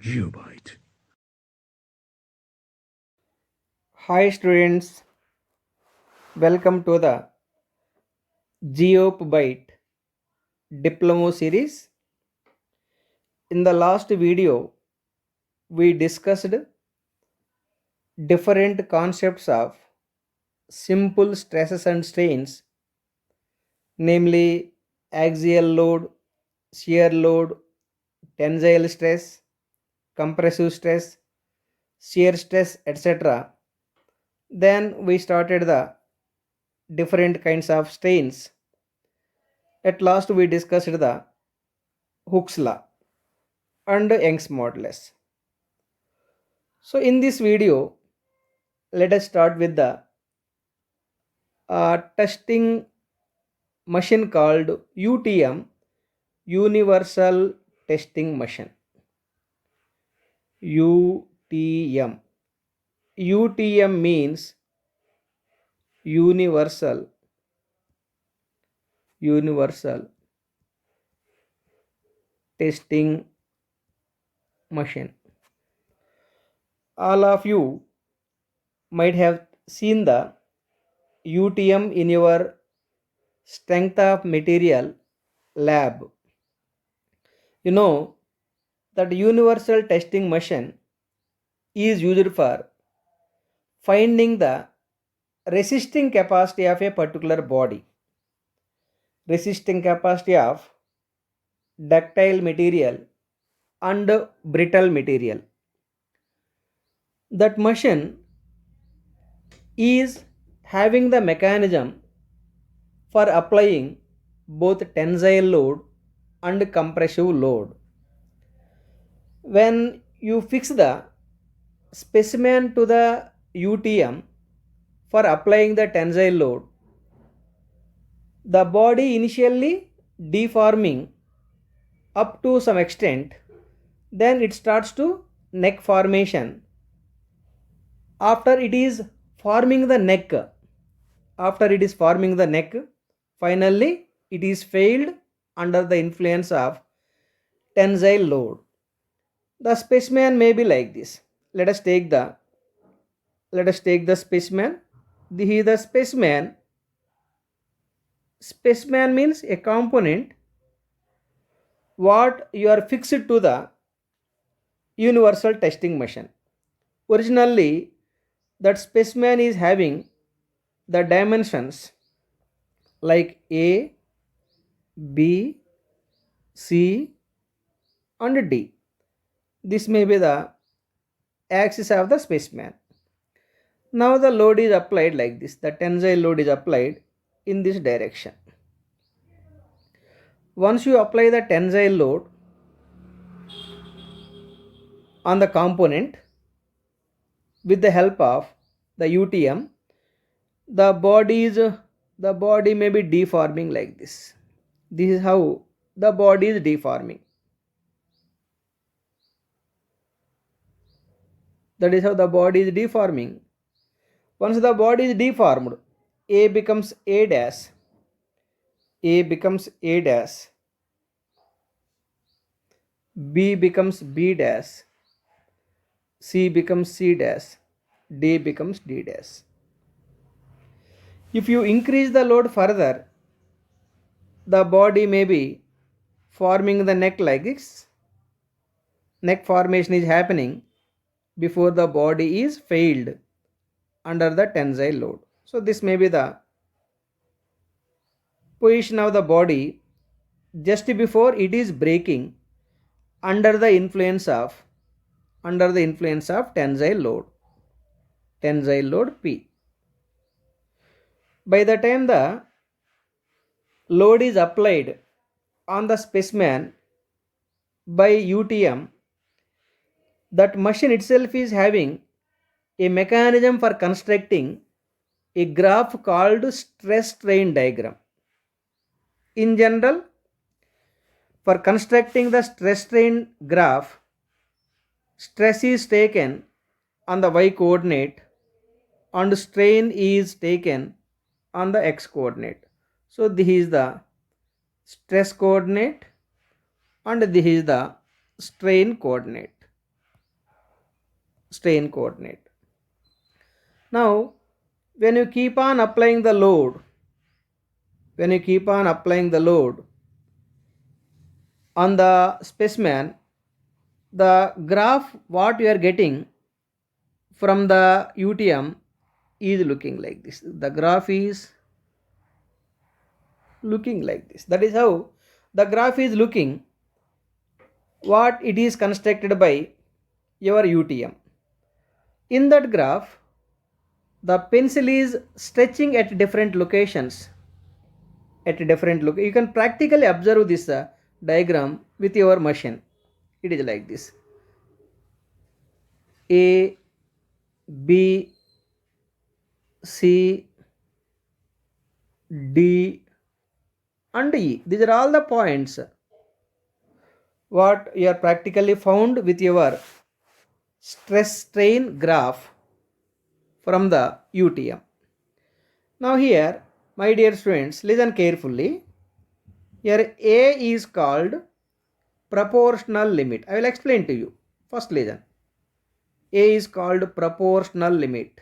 GeoByte. Hi students, welcome to the GeoByte Diploma series. In the last video, we discussed different concepts of simple stresses and strains, namely axial load, shear load, tensile stress, compressive stress, shear stress, etc. Then we started the different kinds of strains. At last, we discussed the Hooke's law and Young's modulus. So in this video, let us start with the testing machine called UTM, Universal Testing Machine. UTM. UTM means Universal Testing Machine. All of you might have seen the UTM in your strength of material lab. You know that universal testing machine is used for finding the resisting capacity of a particular body, resisting capacity of ductile material and brittle material. That machine is having the mechanism for applying both tensile load and compressive load. When you fix the specimen to the UTM for applying the tensile load, the body initially deforming up to some extent, then it starts to neck formation. After it is forming the neck, finally it is failed under the influence of tensile load. The specimen may be like this. Let us take the specimen. This is the specimen. Specimen means a component what you are fixed to the universal testing machine. Originally, that specimen is having the dimensions like A, B, C, and D. This may be the axis of the specimen. Now the load is applied like this. The tensile load is applied in this direction. Once you apply the tensile load on the component with the help of the UTM, the body may be deforming like this. This is how the body is deforming. That is how the body is deforming. Once the body is deformed, A becomes A dash, A becomes A dash, B becomes B dash, C becomes C dash, D becomes D dash. If you increase the load further, the body may be forming the neck like this. Neck formation is happening before the body is failed under the tensile load. So this may be the position of the body just before it is breaking under the influence of tensile load P. By the time the load is applied on the specimen by UTM, that machine itself is having a mechanism for constructing a graph called stress strain diagram. In general, for constructing the stress strain graph, stress is taken on the y coordinate and strain is taken on the x coordinate. So this is the stress coordinate and this is the strain coordinate. strain coordinate. Now, when you keep on applying the load, when you keep on applying the load on the specimen, the graph what you are getting from the UTM is looking like this. The graph is looking like this. That is how the graph is looking what it is constructed by your UTM. In that graph, the pencil is stretching at different locations. You can practically observe this diagram with your machine. It is like this: A, B, C, D, and E. These are all the points what you are practically found with your stress strain graph from the UTM. Now here, my dear students, listen carefully. Here A is called proportional limit. I will explain to you. First listen. A is called proportional limit.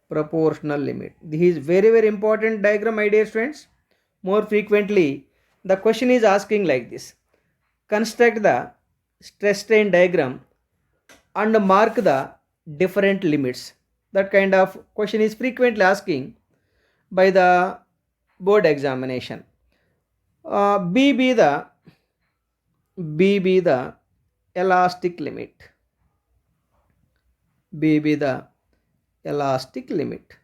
Proportional limit. This is very important diagram, my dear students. More frequently, the question is asking like this: construct the stress strain diagram and mark the different limits. That kind of question is frequently asking by the board examination. B be the elastic limit. B be the elastic limit.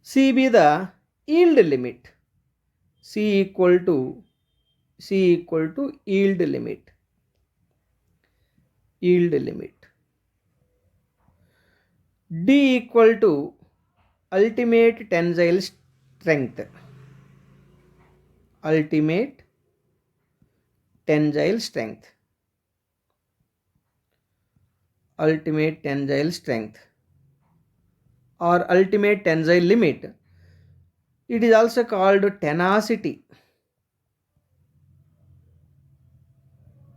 C be the yield limit. C equal to yield limit. Yield limit. D equal to ultimate tensile strength. Ultimate tensile strength. Ultimate tensile strength or ultimate tensile limit. It is also called tenacity.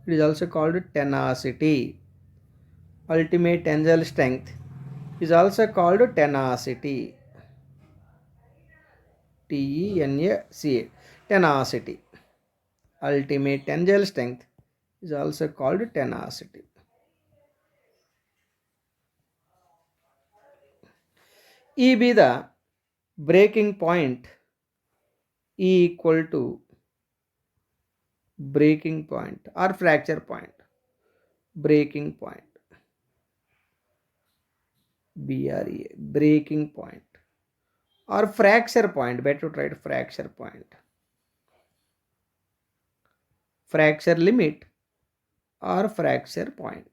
It is also called tenacity. Ultimate tensile strength is also called tenacity. T-E-N-A-C-A. Tenacity. Ultimate tensile strength is also called tenacity. E be the breaking point. E equal to breaking point or fracture point. Breaking point. BREA. Breaking point or fracture point. Better to write fracture point. Fracture limit or fracture point.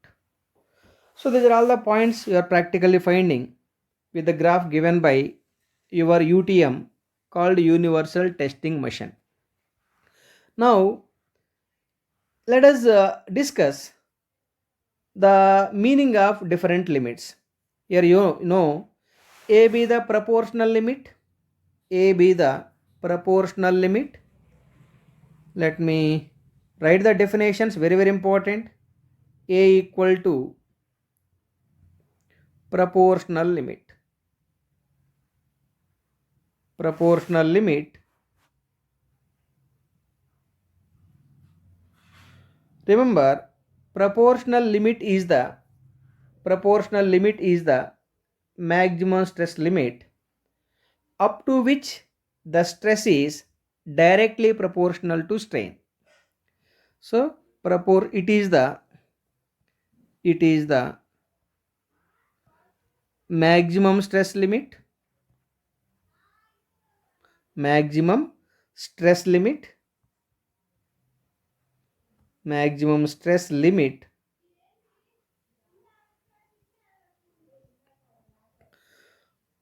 So these are all the points you are practically finding with the graph given by your UTM called Universal Testing Machine. Now let us discuss the meaning of different limits. Here you know A be the proportional limit. A be the proportional limit. Let me write the definitions, very important. A equal to proportional limit. Proportional limit. Remember, proportional limit is the maximum stress limit up to which the stress is directly proportional to strain. So it is the maximum stress limit. Maximum stress limit. Maximum stress limit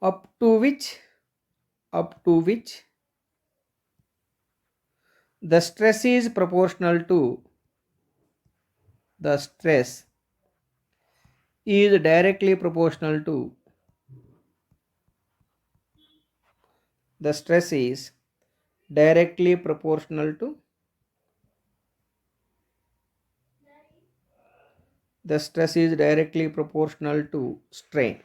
up to which the stress is proportional to the stress is directly proportional to the stress is directly proportional to the stress is directly proportional to strain.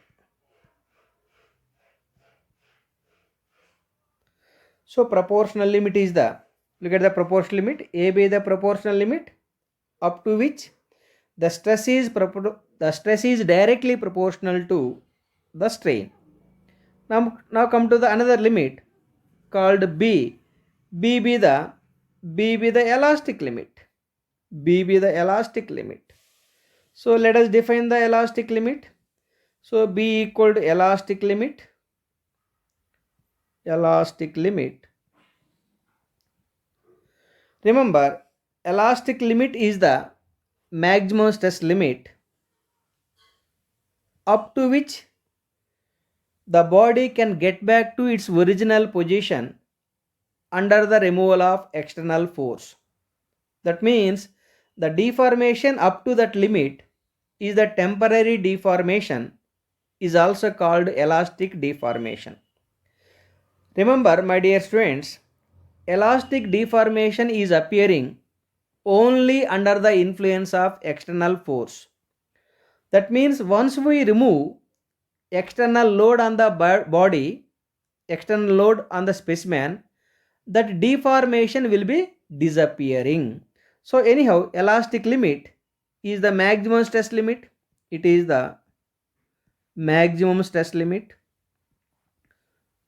So proportional limit is the, look at the proportional limit, A be the proportional limit up to which the stress is directly proportional to the strain. Now come to the another limit called B. B be the elastic limit. B be the elastic limit. So let us define the elastic limit. So B equal to elastic limit. Elastic limit. Remember, elastic limit is the maximum stress limit up to which the body can get back to its original position under the removal of external force. That means the deformation up to that limit is the temporary deformation, is also called elastic deformation. Remember, my dear students, elastic deformation is appearing only under the influence of external force. That means once we remove external load on the body, external load on the specimen, that deformation will be disappearing. So anyhow, elastic limit is the maximum stress limit. It is the maximum stress limit.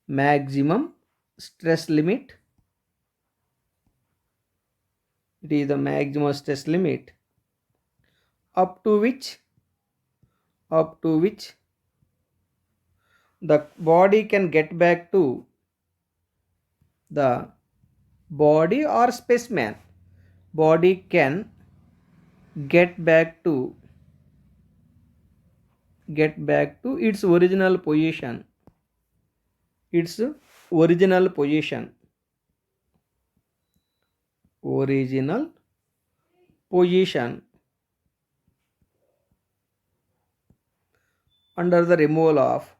Maximum stress limit. It is the maximum stress limit up to which the body can get back to the body or specimen. Body can get back to its original position. Its original position. Original position under the removal of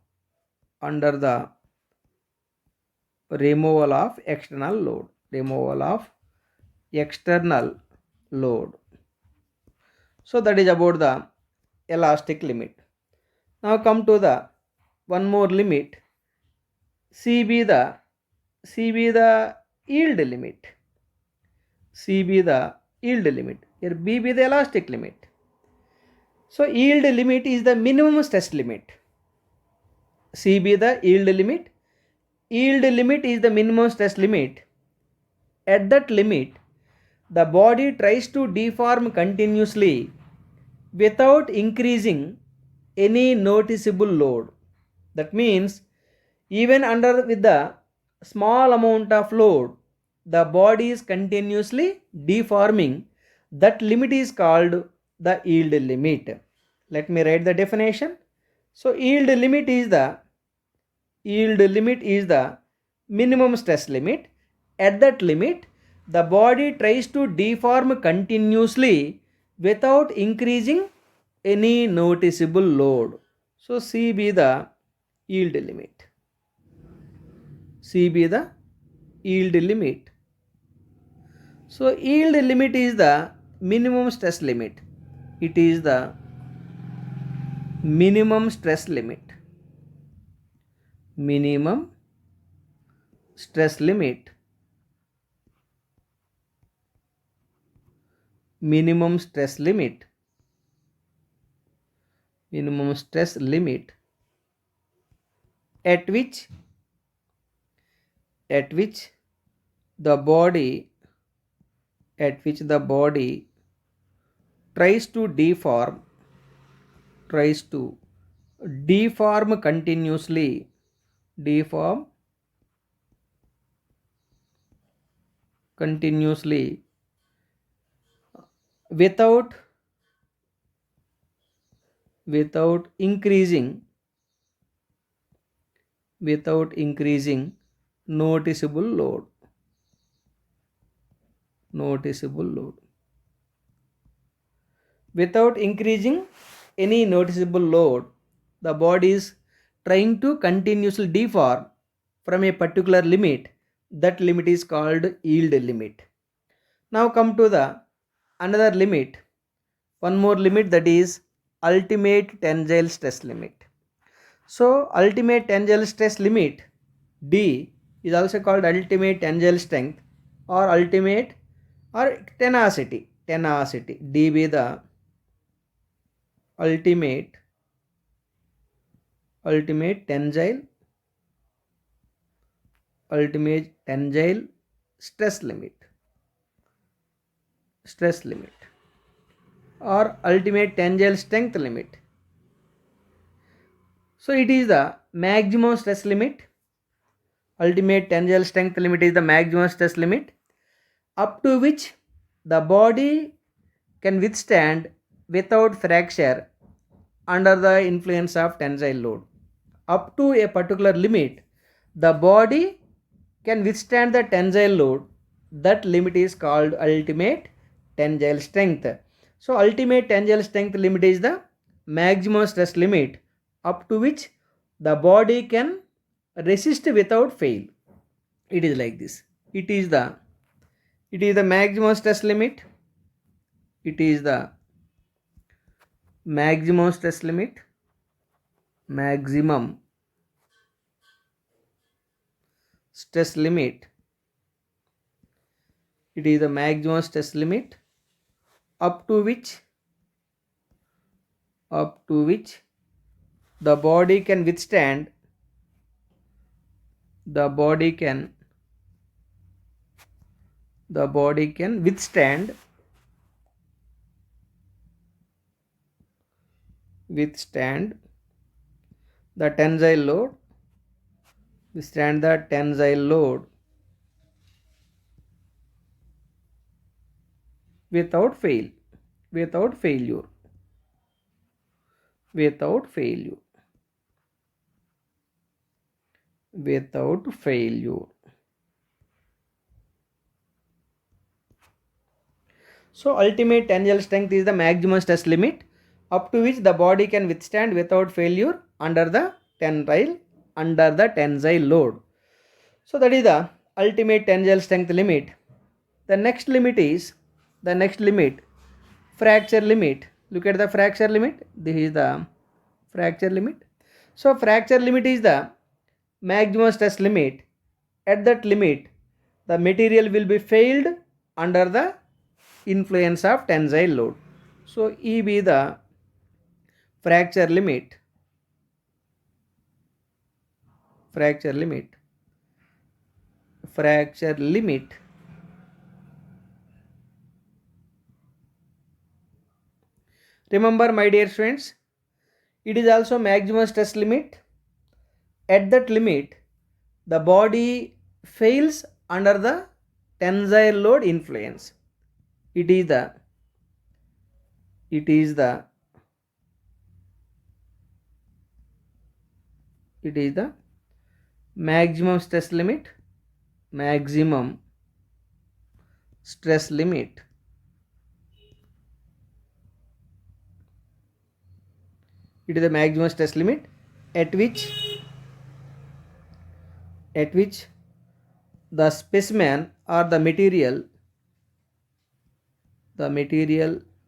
external load. Removal of external load. So that is about the elastic limit. Now come to the one more limit. C be the yield limit. C be the yield limit. Here B be the elastic limit. So yield limit is the minimum stress limit. C be the yield limit. Yield limit is the minimum stress limit. At that limit, the body tries to deform continuously without increasing any noticeable load. That means even under with the small amount of load, the body is continuously deforming. That limit is called the yield limit. Let me write the definition. So yield limit is the minimum stress limit. At that limit, the body tries to deform continuously without increasing any noticeable load. So C be the yield limit. C be the yield limit. So yield limit is the minimum stress limit. It is the minimum stress limit. Minimum stress limit. Minimum stress limit. Minimum stress limit at which the body tries to deform continuously without increasing noticeable load. Without increasing any noticeable load, the body is trying to continuously deform from a particular limit. That limit is called yield limit. Now come to the another limit one more limit, that is ultimate tensile stress limit. So ultimate tensile stress limit D is also called ultimate tensile strength or ultimate or tenacity. Tenacity. D be the ultimate tensile stress limit or ultimate tensile strength limit. So it is the maximum stress limit. Ultimate tensile strength limit is the maximum stress limit up to which the body can withstand without fracture under the influence of tensile load. Up to a particular limit, the body can withstand the tensile load. That limit is called ultimate tensile strength. So ultimate tensile strength limit is the maximum stress limit up to which the body can resist without fail. It is like this. It is the maximum stress limit. It is the maximum stress limit. Maximum stress limit. It is the maximum stress limit up to which the body can withstand withstand the tensile load without failure. So ultimate tensile strength is the maximum stress limit up to which the body can withstand without failure under the tensile load. So that is the ultimate tensile strength limit. The next limit fracture limit. Look at the fracture limit. This is the fracture limit. So fracture limit is the maximum stress limit. At that limit, the material will be failed under the influence of tensile load. So E be the fracture limit. Remember, my dear students, it is also maximum stress limit. At that limit, the body fails under the tensile load influence. It is the maximum stress limit. It is the maximum stress limit at which the specimen or the material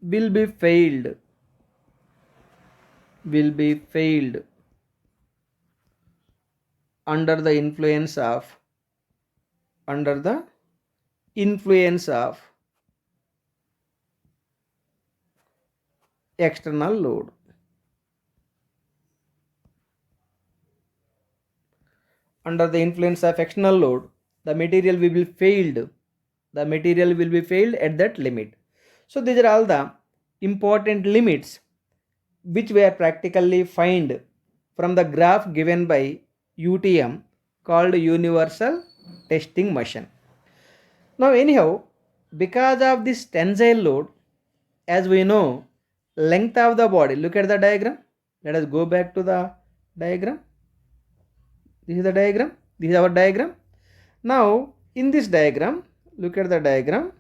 will be failed under the influence of external load. Under the influence of external load, the material will be failed at that limit. So these are all the important limits which we are practically find from the graph given by UTM called universal testing machine. Now anyhow, because of this tensile load, as we know, length of the body, look at the diagram. Let us go back to the diagram. This is the diagram. This is our diagram. Now in this diagram, look at the diagram.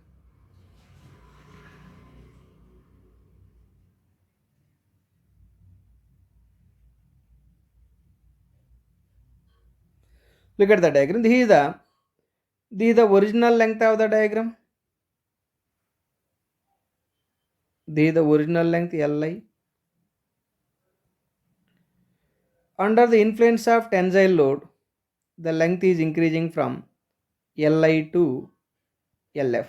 Look at the diagram. This is the original length of the diagram. This is the original length Li. Under the influence of tensile load, the length is increasing from Li to Lf.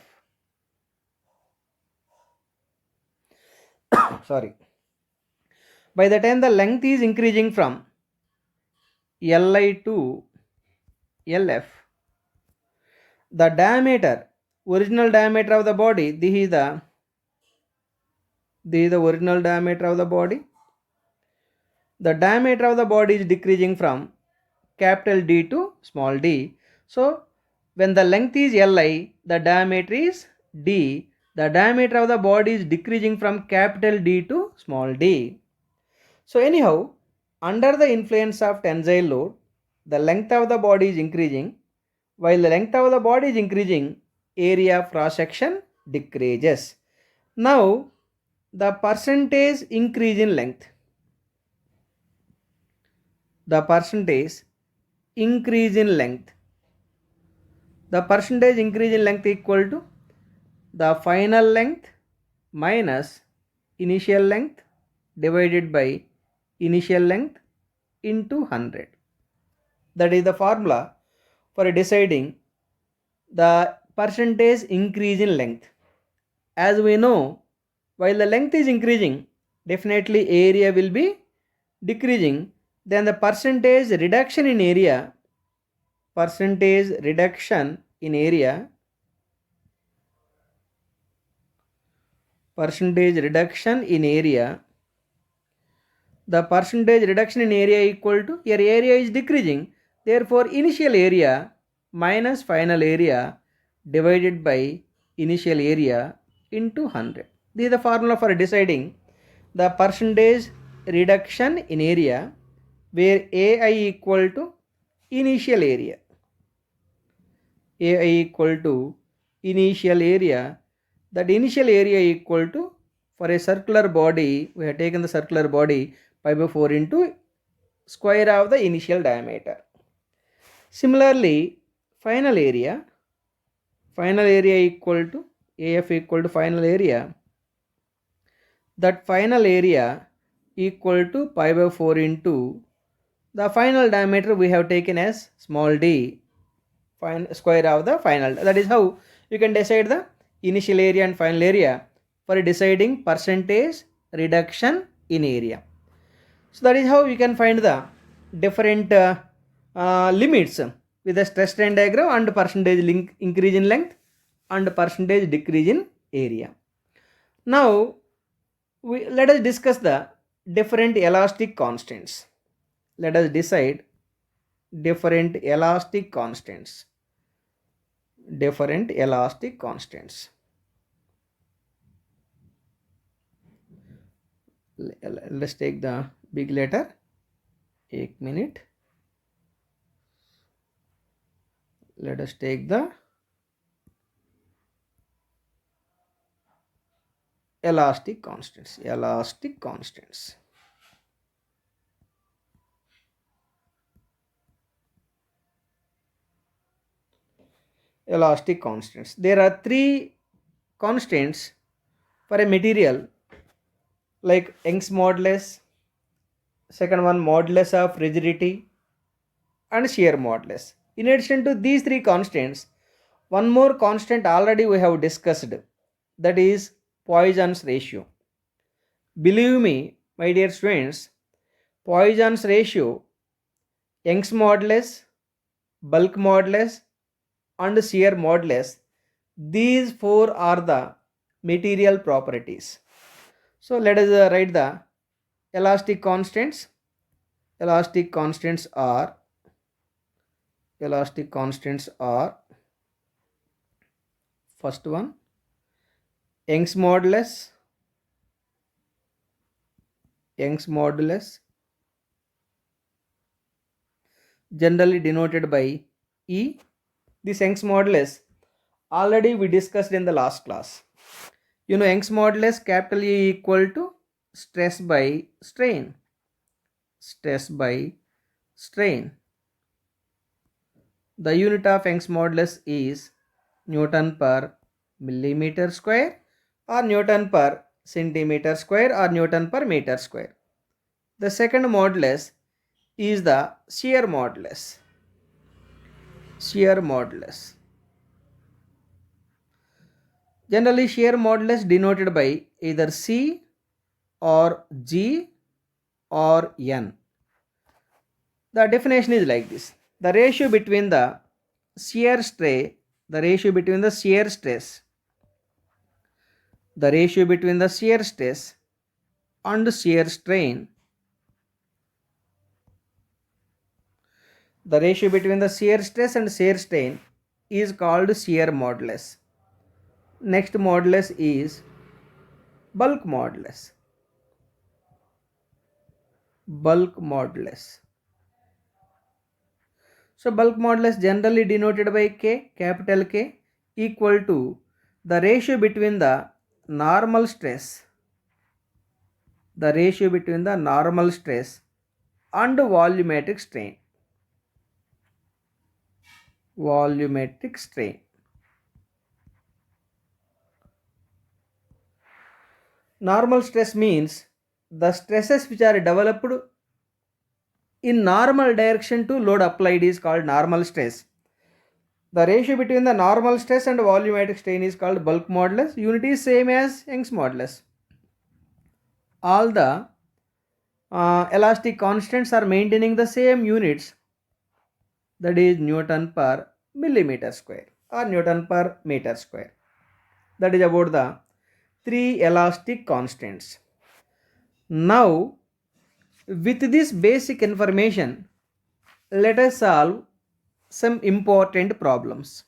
Sorry. By the time the length is increasing from Li to Lf, the diameter, original diameter of the body, this is the original diameter of the body. The diameter of the body is decreasing from capital D to small d. So when the length is Li, the diameter is d. The diameter of the body is decreasing from capital D to small d. So anyhow, under the influence of tensile load, the length of the body is increasing. While the length of the body is increasing, area of cross section decreases. Now the percentage increase in length. The percentage increase in length. The percentage increase in length equal to the final length minus initial length divided by initial length into 100. That is the formula for deciding the percentage increase in length. As we know, while the length is increasing, definitely area will be decreasing. Then the percentage reduction in area, percentage reduction in area, percentage reduction in area, the percentage reduction in area equal to, your area is decreasing, therefore initial area minus final area divided by initial area into 100. This is the formula for deciding the percentage reduction in area, where AI equal to initial area. AI equal to initial area. That initial area equal to, for a circular body, we have taken the circular body pi by 4 into square of the initial diameter. Similarly, final area equal to AF equal to final area. That final area equal to pi by 4 into the final diameter we have taken as small d, square of the final. That is how you can decide the initial area and final area for deciding percentage reduction in area. So that is how you can find the different limits with the stress strain diagram and percentage increase in length and percentage decrease in area. Now let us discuss the different elastic constants. Let us decide different elastic constants. Different elastic constants. Let's take the big letter. 1 minute. Let us take the elastic constants. Elastic constants. Elastic constants. There are 3 constants for a material, like Young's modulus, second one modulus of rigidity, and shear modulus. In addition to these 3 constants, one more constant already we have discussed, that is Poisson's ratio. Believe me, my dear students, Poisson's ratio, Young's modulus, bulk modulus, and shear modulus, these 4 are the material properties. So let us write the elastic constants. Elastic constants are first one, Young's modulus, generally denoted by E. This Young's modulus already we discussed in the last class. You know, Young's modulus capital E equal to stress by strain. Stress by strain. The unit of Young's modulus is Newton per millimeter square or Newton per centimeter square or Newton per meter square. The second modulus is the shear modulus. Shear modulus. Generally, shear modulus denoted by either C or G or N. The definition is like this. The ratio between the shear stress, the ratio between the shear stress, the ratio between the shear stress and shear strain, the ratio between the shear stress and shear strain is called shear modulus. Next modulus is bulk modulus. Bulk modulus. So bulk modulus generally denoted by K, capital K, equal to the ratio between the normal stress, the ratio between the normal stress and volumetric strain. Volumetric strain. Normal stress means the stresses which are developed in normal direction to load applied is called normal stress. The ratio between the normal stress and volumetric strain is called bulk modulus. Unit is same as Young's modulus. All the elastic constants are maintaining the same units, that is Newton per millimeter square or Newton per meter square. That is about the three elastic constants. Now, with this basic information, let us solve some important problems.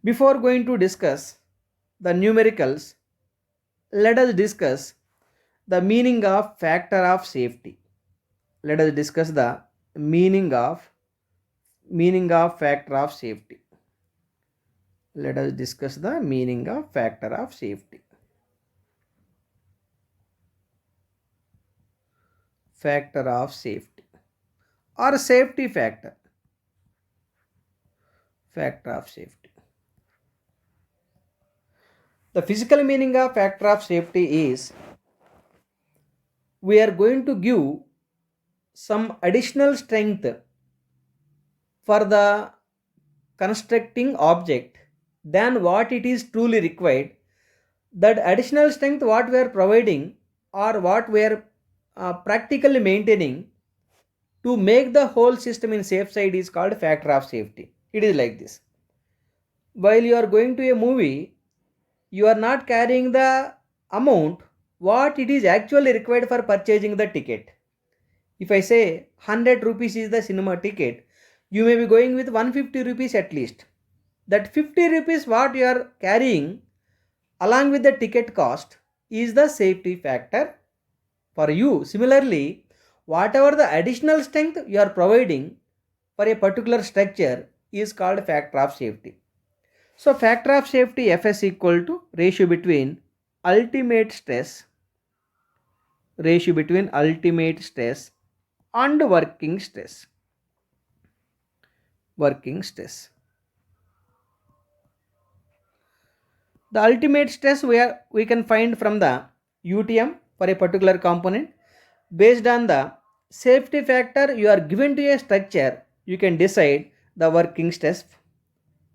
Before going to discuss the numericals, let us discuss the meaning of factor of safety. Let us discuss the meaning of factor of safety. Let us discuss the meaning of factor of safety. Factor of safety or safety factor. Factor of safety. The physical meaning of factor of safety is we are going to give some additional strength for the constructing object than what it is truly required. That additional strength what we are providing or what we are practically maintaining to make the whole system in safe side is called factor of safety. It is like this. While you are going to a movie, you are not carrying the amount what it is actually required for purchasing the ticket. If I say 100 rupees is the cinema ticket, you may be going with 150 rupees at least. That 50 rupees what you are carrying along with the ticket cost is the safety factor for you. Similarly, whatever the additional strength you are providing for a particular structure is called factor of safety. So factor of safety Fs equal to ratio between ultimate stress and working stress. Working stress. The ultimate stress we can find from the UTM for a particular component. Based on the safety factor you are given to a structure, you can decide the working stress.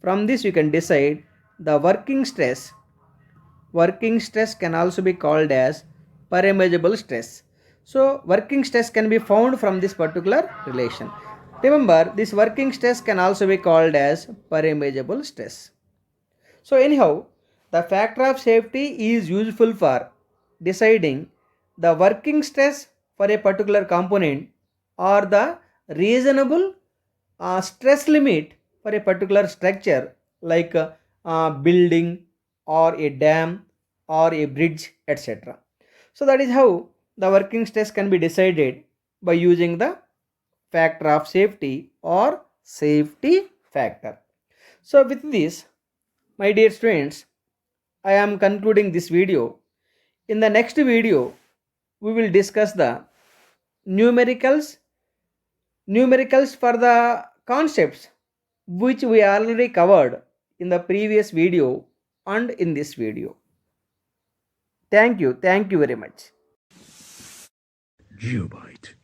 From this you can decide the working stress. Working stress can also be called as permeable stress. So working stress can be found from this particular relation. Remember, this working stress can also be called as permeable stress. So anyhow, the factor of safety is useful for deciding the working stress for a particular component or the reasonable stress limit for a particular structure like a building or a dam or a bridge, etc. So that is how the working stress can be decided by using the factor of safety or safety factor. So with this, my dear students, I am concluding this video. In the next video, we will discuss the numericals for the concepts which we already covered in the previous video and in this video. Thank you. Thank you very much. Geobyte.